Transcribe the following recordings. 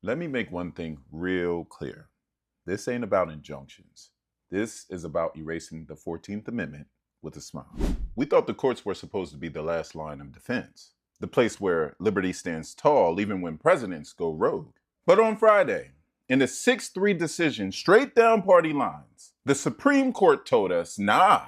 Let me make one thing real clear. This ain't about injunctions. This is about erasing the 14th Amendment with a smile. We thought the courts were supposed to be the last line of defense, the place where liberty stands tall even when presidents go rogue. But on Friday, in a 6-3 decision straight down party lines, the Supreme Court told us, nah,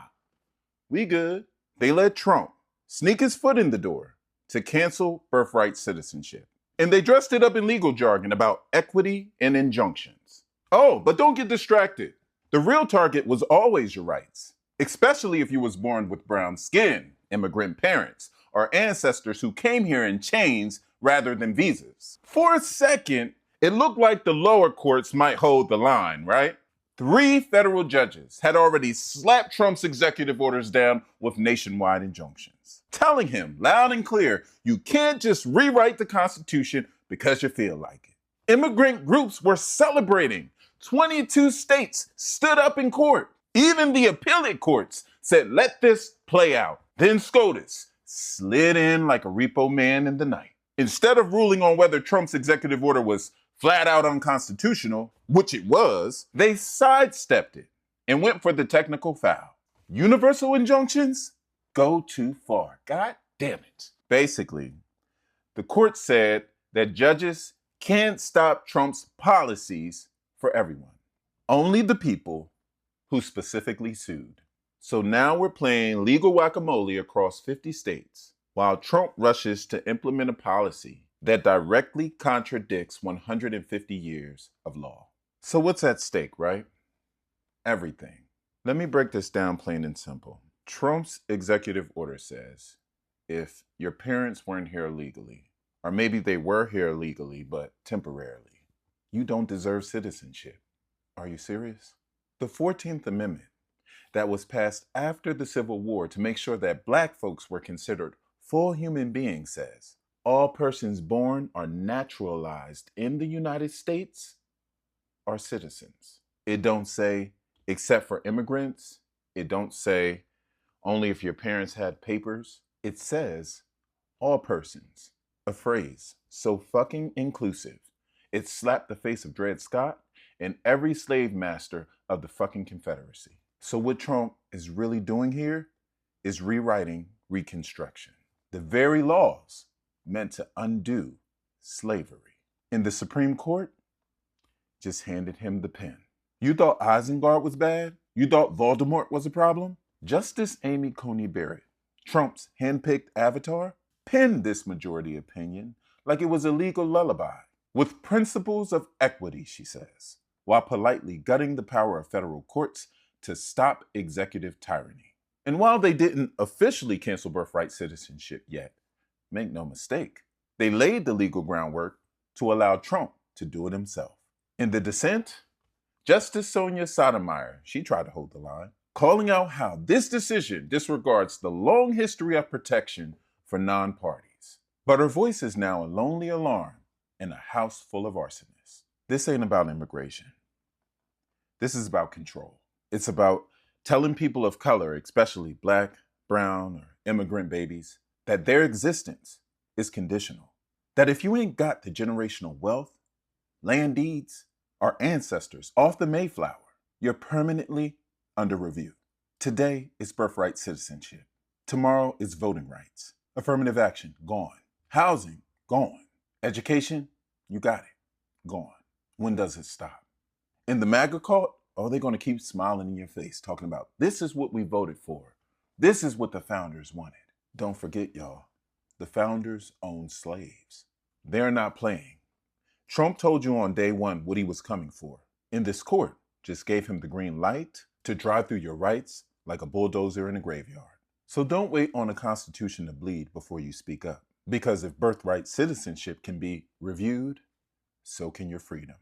we good. They let Trump sneak his foot in the door to cancel birthright citizenship. And they dressed it up in legal jargon about equity and injunctions. Oh, but don't get distracted. The real target was always your rights, especially if you was born with brown skin, immigrant parents, or ancestors who came here in chains rather than visas. For a second, it looked like the lower courts might hold the line, right? 3 federal judges had already slapped Trump's executive orders down with nationwide injunctions, telling him loud and clear, you can't just rewrite the Constitution because you feel like it. Immigrant groups were celebrating. 22 states stood up in court. Even the appellate courts said, let this play out. Then SCOTUS slid in like a repo man in the night. Instead of ruling on whether Trump's executive order was flat out unconstitutional, which it was, they sidestepped it and went for the technical foul. Universal injunctions go too far. God damn it. Basically, the court said that judges can't stop Trump's policies for everyone. Only the people who specifically sued. So now we're playing legal whack-a-mole across 50 states while Trump rushes to implement a policy that directly contradicts 150 years of law. So what's at stake, right? Everything. Let me break this down plain and simple. Trump's executive order says, if your parents weren't here legally, or maybe they were here legally but temporarily, you don't deserve citizenship. Are you serious? The 14th Amendment that was passed after the Civil War to make sure that Black folks were considered full human beings says, all persons born or naturalized in the United States are citizens. It don't say except for immigrants. It don't say only if your parents had papers. It says all persons. A phrase so fucking inclusive, it slapped the face of Dred Scott and every slave master of the fucking Confederacy. So what Trump is really doing here is rewriting Reconstruction. The very laws meant to undo slavery. And the Supreme Court just handed him the pen. You thought Isengard was bad? You thought Voldemort was a problem? Justice Amy Coney Barrett, Trump's handpicked avatar, penned this majority opinion like it was a legal lullaby, with principles of equity, she says, while politely gutting the power of federal courts to stop executive tyranny. And while they didn't officially cancel birthright citizenship yet, make no mistake, they laid the legal groundwork to allow Trump to do it himself. In the dissent, Justice Sonia Sotomayor, she tried to hold the line, calling out how this decision disregards the long history of protection for non-parties. But her voice is now a lonely alarm in a house full of arsonists. This ain't about immigration. This is about control. It's about telling people of color, especially Black, brown, or immigrant babies, that their existence is conditional. That if you ain't got the generational wealth, land deeds, or ancestors off the Mayflower, you're permanently under review. Today is birthright citizenship. Tomorrow is voting rights. Affirmative action, gone. Housing, gone. Education, you got it, gone. When does it stop? In the MAGA cult, are they going to keep smiling in your face, talking about this is what we voted for. This is what the founders wanted. Don't forget, y'all, the founders owned slaves. They're not playing. Trump told you on day one what he was coming for. And this court just gave him the green light to drive through your rights like a bulldozer in a graveyard. So don't wait on the Constitution to bleed before you speak up. Because if birthright citizenship can be reviewed, so can your freedom.